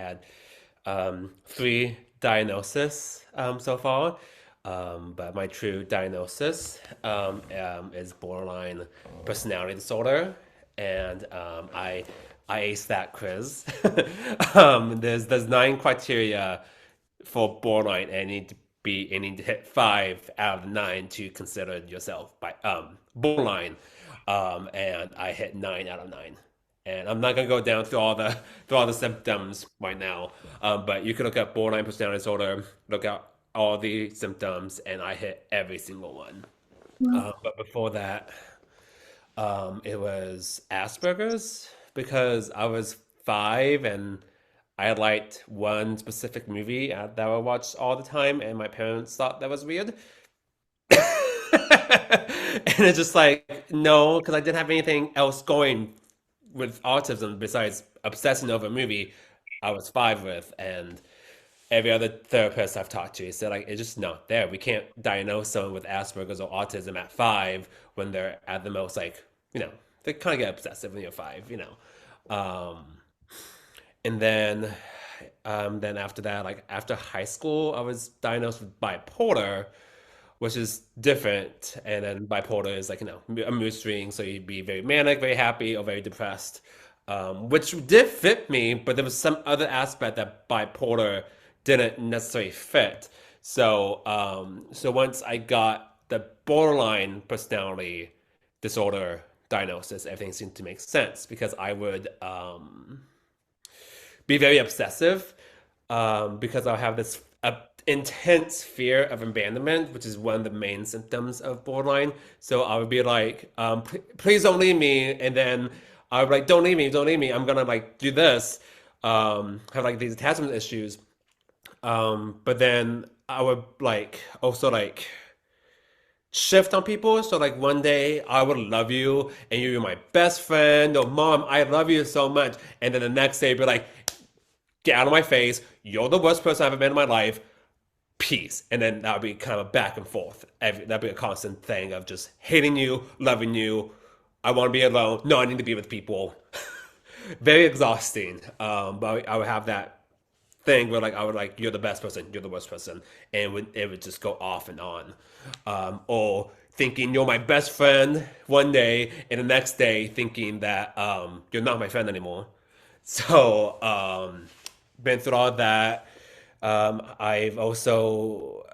had three diagnoses so far. But my true diagnosis is borderline personality disorder, and I aced that quiz. There's nine criteria for borderline, and you need to hit five out of the nine to consider yourself by borderline, and I hit nine out of nine. And I'm not gonna go down through all the symptoms right now, but you can look at borderline personality disorder, look at all the symptoms, and I hit every single one. Well, But before that, it was Asperger's because I was five and I liked one specific movie that I watched all the time, and my parents thought that was weird. And it's just like, no, because I didn't have anything else going with autism besides obsessing over a movie I was five with. And every other therapist I've talked to said, like, it's just not there. We can't diagnose someone with Asperger's or autism at five when they're at the most, like, they kind of get obsessive when you're five. Um, and then after that, like after high school, I was diagnosed with bipolar, which is different. And then bipolar is like, a mood swing. So you'd be very manic, very happy, or very depressed, which did fit me, but there was some other aspect that bipolar didn't necessarily fit. So once I got the borderline personality disorder diagnosis, everything seemed to make sense because I would be very obsessive because I have this intense fear of abandonment, which is one of the main symptoms of borderline. So I would be like, please don't leave me. And then I would be like, don't leave me, don't leave me. I'm going to like do this, have like these attachment issues. But then I would like also like shift on people. So like one day I would love you and you're my best friend or mom, I love you so much. And then the next day be like, get out of my face. You're the worst person I've ever been in my life. Peace. And then that would be kind of back and forth. That'd be a constant thing of just hating you, loving you. I want to be alone. No, I need to be with people. Very exhausting. But I would have that thing where like I would like you're the best person, you're the worst person, and it would just go off and on. Or thinking you're my best friend one day, and the next day thinking that you're not my friend anymore. So been through all that. I've also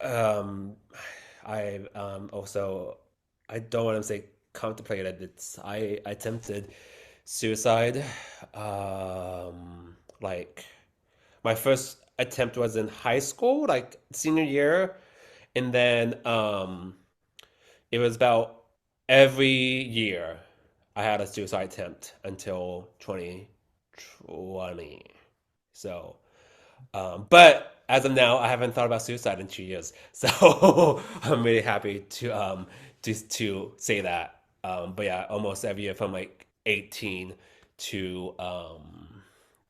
I don't want to say contemplated. I attempted suicide. Like my first attempt was in high school, like senior year, and then it was about every year I had a suicide attempt until 2020. So, but as of now, I haven't thought about suicide in 2 years. So I'm really happy to say that. But yeah, almost every year from like 18 to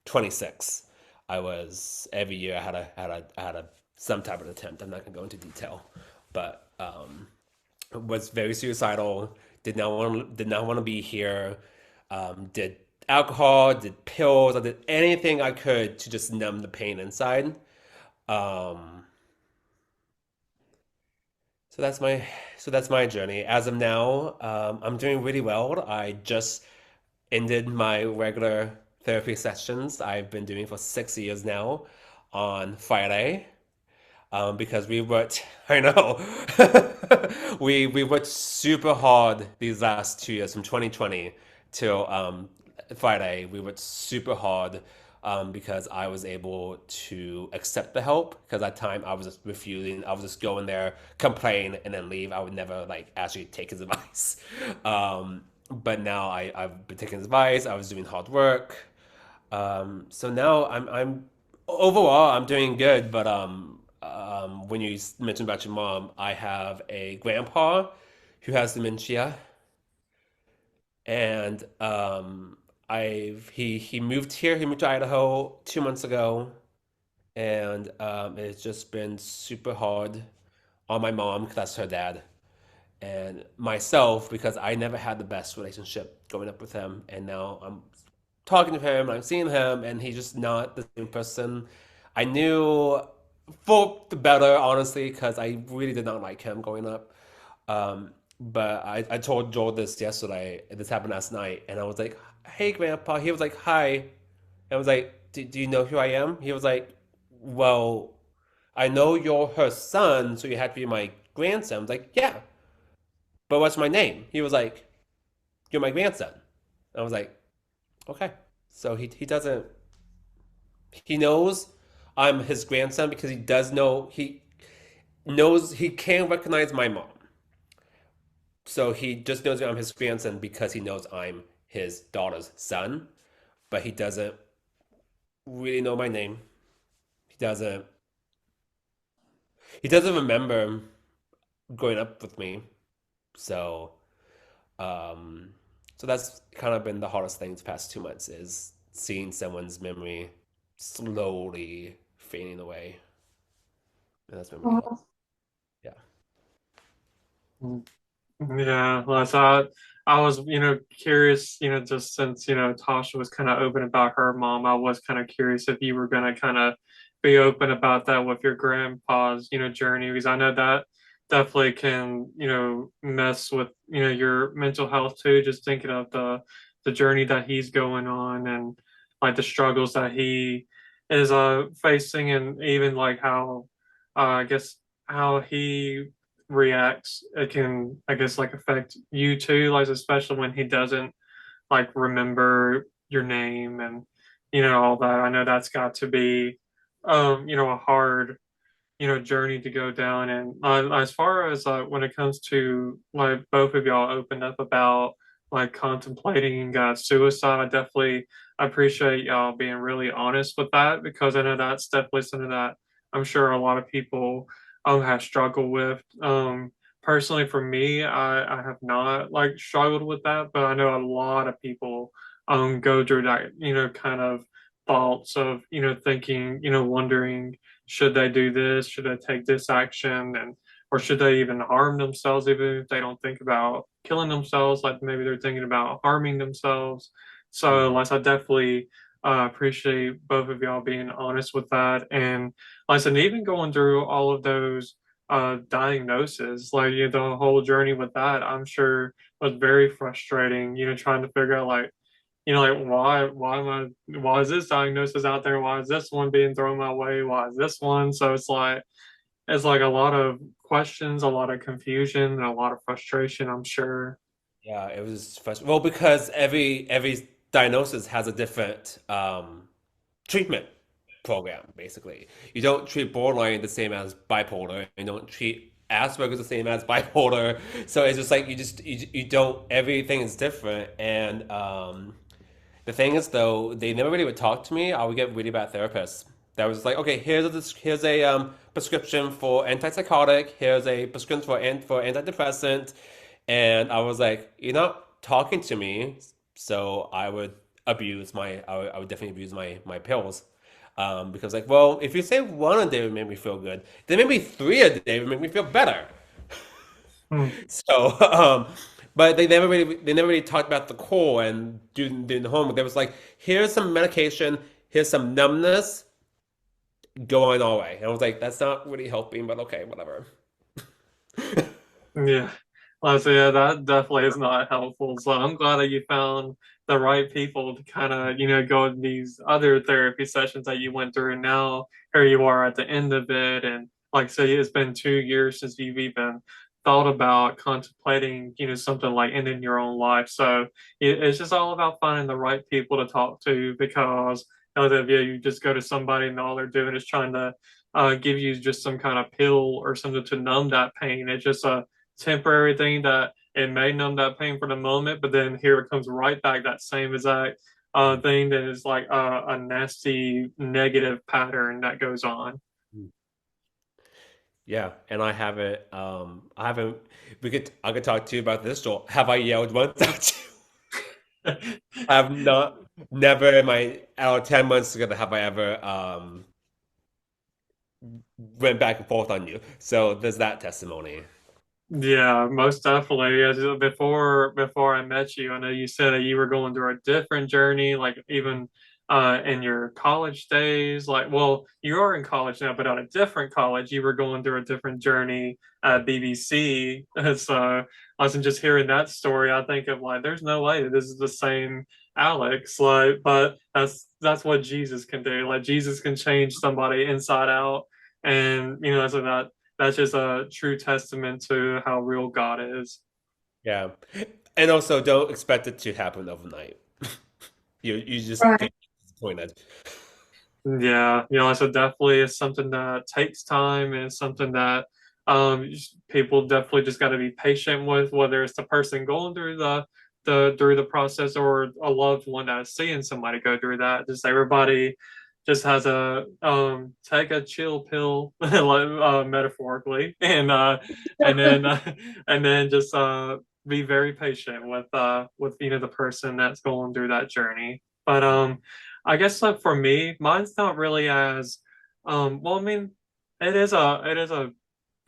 26. I was every year I had a some type of attempt. I'm not gonna go into detail, but was very suicidal. Did not want to be here. Did alcohol, did pills, I did anything I could to just numb the pain inside. Um, so that's my so that's my journey. As of now, I'm doing really well. I just ended my regular therapy sessions I've been doing for 6 years now on Friday. Because we worked, I know, we worked super hard these last 2 years from 2020 till Friday. We worked super hard because I was able to accept the help. Because at the time I was just refusing. I was just going there, complain, and then leave. I would never like actually take his advice. But now I've been taking his advice. I was doing hard work. So now I'm overall I'm doing good, but when you mentioned about your mom, I have a grandpa who has dementia, and I've he moved here. He moved to Idaho 2 months ago, and it's just been super hard on my mom because that's her dad, and myself because I never had the best relationship growing up with him, and now I'm talking to him, I'm seeing him, and he's just not the same person I knew for the better, honestly, because I really did not like him growing up. But I told Joel this yesterday, and this happened last night, and I was like, "Hey, Grandpa." He was like, "Hi." I was like, do you know who I am? He was like, "Well, I know you're her son, so you have to be my grandson." I was like, "Yeah, but what's my name?" He was like, "You're my grandson." I was like, "Okay." So he doesn't he knows I'm his grandson because he does know he knows he can recognize my mom. So he just knows I'm his grandson because he knows I'm his daughter's son, but he doesn't really know my name. He doesn't he doesn't remember growing up with me. So um so that's kind of been the hardest thing the past 2 months is seeing someone's memory slowly fading away. And that's been really hard. Yeah. Mhm. Yeah, well, I was, curious, just since, Tasha was kind of open about her mom, I was kind of curious if you were going to kind of be open about that with your grandpa's, journey, because I know that definitely can, mess with, your mental health too, just thinking of the journey that he's going on and like the struggles that he is facing and even like how I guess how he reacts, it can, I guess, like affect you too, like especially when he doesn't like remember your name and all that. I know that's got to be a hard journey to go down. And as far as when it comes to like both of y'all opened up about like contemplating suicide, I definitely appreciate y'all being really honest with that because I know that's definitely something that I'm sure a lot of people have struggled with. Personally, for me, I have not like struggled with that, but I know a lot of people go through that kind of thoughts of thinking wondering should they do this? Should they take this action? And or should they even harm themselves, even if they don't think about killing themselves? Like maybe they're thinking about harming themselves. So, Mhm. like, I definitely appreciate both of y'all being honest with that. And like I said, even going through all of those diagnoses, like the whole journey with that, I'm sure was very frustrating. Trying to figure out like like why is this diagnosis out there? Why is this one being thrown my way? Why is this one? So it's like a lot of questions, a lot of confusion, and a lot of frustration, I'm sure. Yeah, it was frustrating. Well, because every diagnosis has a different treatment program, basically. You don't treat borderline the same as bipolar. You don't treat Asperger's the same as bipolar. So it's just like you don't everything is different. And the thing is though, they never really would talk to me. I would get really bad therapists. That was like, okay, here's a prescription for antipsychotic. Here's a prescription for antidepressant, and I was like, you're not talking to me, so I would definitely abuse my pills. Because like, well, if you say one a day would make me feel good, then maybe three a day would make me feel better. Hmm. So, but they never really talked about the core and doing the homework. They was like, here's some medication, here's some numbness, go on all way. And I was like, that's not really helping, but okay, whatever. Yeah. Well, so yeah, that definitely is not helpful. So I'm glad that you found the right people to kind of, go in these other therapy sessions that you went through. And now here you are at the end of it. And like I said, it's been 2 years since you've even thought about contemplating, something like ending your own life. So it's just all about finding the right people to talk to because if you just go to somebody and all they're doing is trying to give you just some kind of pill or something to numb that pain. It's just a temporary thing that it may numb that pain for the moment, but then here it comes right back that same exact thing that is like a nasty negative pattern that goes on. Yeah, and I haven't I could talk to you about this, Joel. Have I yelled once at you? I have not never in my out of 10 months together have I ever went back and forth on you. So there's that testimony. Yeah, most definitely. Before I met you, I know you said that you were going through a different journey, like even in your college days. Like, well, you are in college now, but at a different college, you were going through a different journey at BBC. So I was just hearing that story. I think of like, there's no way that this is the same Alex. Like, but that's what Jesus can do. Like, Jesus can change somebody inside out, and so that's just a true testament to how real God is. Yeah. And also don't expect it to happen overnight. You just Right. get disappointed. Yeah, so definitely it's something that takes time and it's something that people definitely just got to be patient with, whether it's the person going through the process or a loved one that's seeing somebody go through that. Just everybody just has a take a chill pill, like, metaphorically, and then and then just be very patient with the person that's going through that journey. But I guess like for me, mine's not really as well, I mean, it is a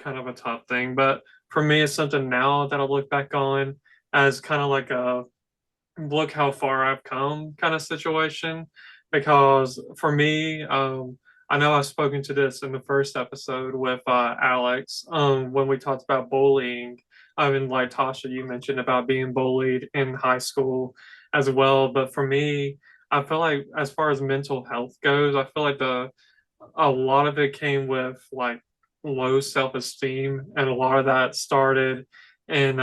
kind of a tough thing, but for me it's something now that I look back on as kind of like a look how far I've come kind of situation. Because for me, I know I've spoken to this in the first episode with Alex, when we talked about bullying. I mean, like Tasha, you mentioned about being bullied in high school as well. But for me, I feel like as far as mental health goes, I feel like a lot of it came with like low self-esteem, and a lot of that started in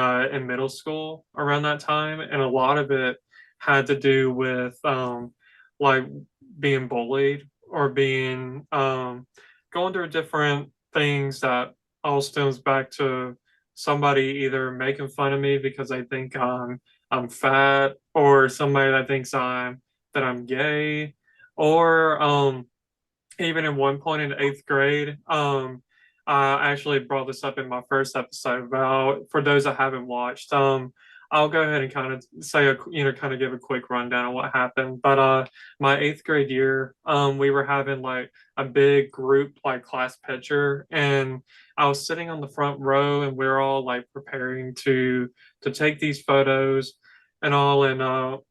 middle school around that time, and a lot of it had to do with like being bullied or being going through different things that all stems back to somebody either making fun of me because they think I'm fat, or somebody that thinks I'm gay, or even in one point in eighth grade, I actually brought this up in my first episode about, for those that haven't watched, I'll go ahead and kind of say kind of give a quick rundown of what happened. But my eighth grade year, we were having like a big group like class picture, and I was sitting on the front row, and we are all like preparing to take these photos and all, and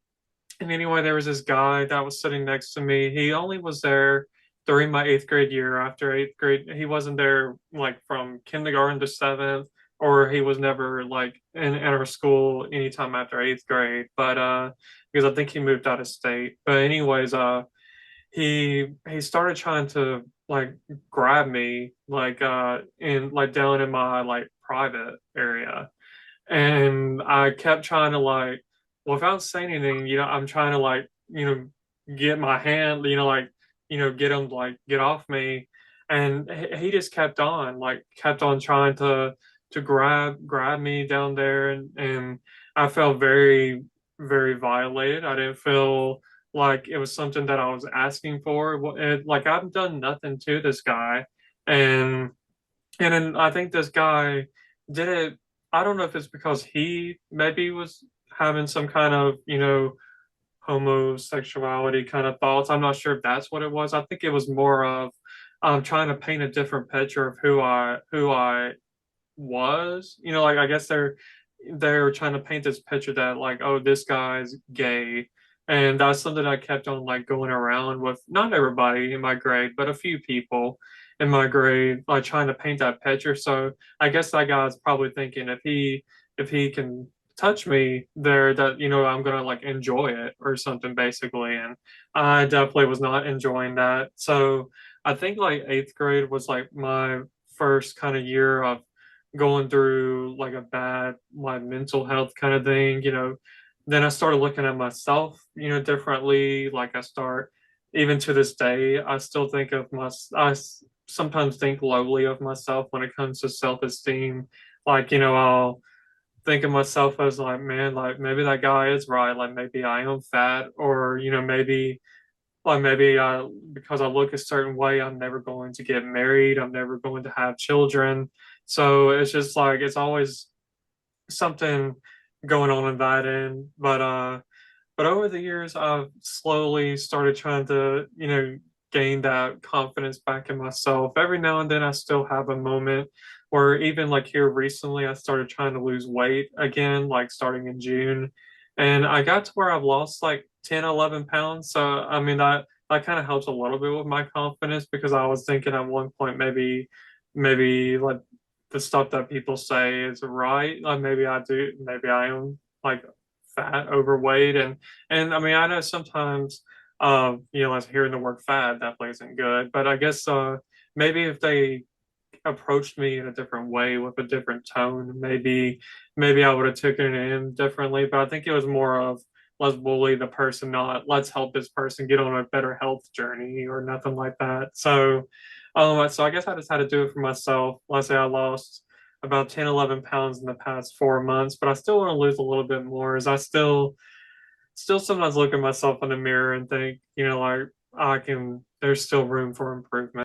anyway, there was this guy that was sitting next to me. He only was there during my eighth grade year. After eighth grade, he wasn't there like from kindergarten to seventh, or he was never like in our school anytime after eighth grade. But because I think he moved out of state. But anyways, he started trying to like grab me like in like down in my like private area, and I kept trying to like, without saying anything, I'm trying to like, get my hand, get him like get off me, and he just kept on trying to grab me down there, and I felt very very violated. I didn't feel like it was something that I was asking for. Like I've done nothing to this guy, and and then I think this guy did it. I don't know if it's because he maybe was having some kind of, homosexuality kind of thoughts. I'm not sure if that's what it was. I think it was more of trying to paint a different picture of who I was. Like I guess they're trying to paint this picture that like, oh, this guy's gay. And that's something I kept on like going around with not everybody in my grade, but a few people in my grade, like trying to paint that picture. So I guess that guy's probably thinking if he can touch me there, that I'm gonna like enjoy it or something basically. And I definitely was not enjoying that. So I think like eighth grade was like my first kind of year of going through like a bad like mental health kind of thing. Then I started looking at myself, differently. Like I start, even to this day, I still think of sometimes think lowly of myself when it comes to self-esteem. Like, I'll think of myself as like, man, like maybe that guy is right. Like maybe I am fat, or, maybe because I look a certain way, I'm never going to get married. I'm never going to have children. So it's just like it's always something going on in that end. But over the years, I've slowly started trying to, gain that confidence back in myself. Every now and then I still have a moment where even like here recently I started trying to lose weight again, like starting in June. And I got to where I've lost like 10, 11 pounds. So I mean that kind of helps a little bit with my confidence because I was thinking at one point maybe like the stuff that people say is right. Like maybe I am like fat, overweight, and I mean I know sometimes as hearing the word fat definitely isn't good, but I guess maybe if they approached me in a different way with a different tone, maybe I would have taken it in differently. But I think it was more of let's bully the person, not let's help this person get on a better health journey or nothing like that. So I guess I just had to do it for myself. Let's say I lost about 10, 11 pounds in the past 4 months, but I still want to lose a little bit more. As I still sometimes look at myself in the mirror and think, like there's still room for improvement.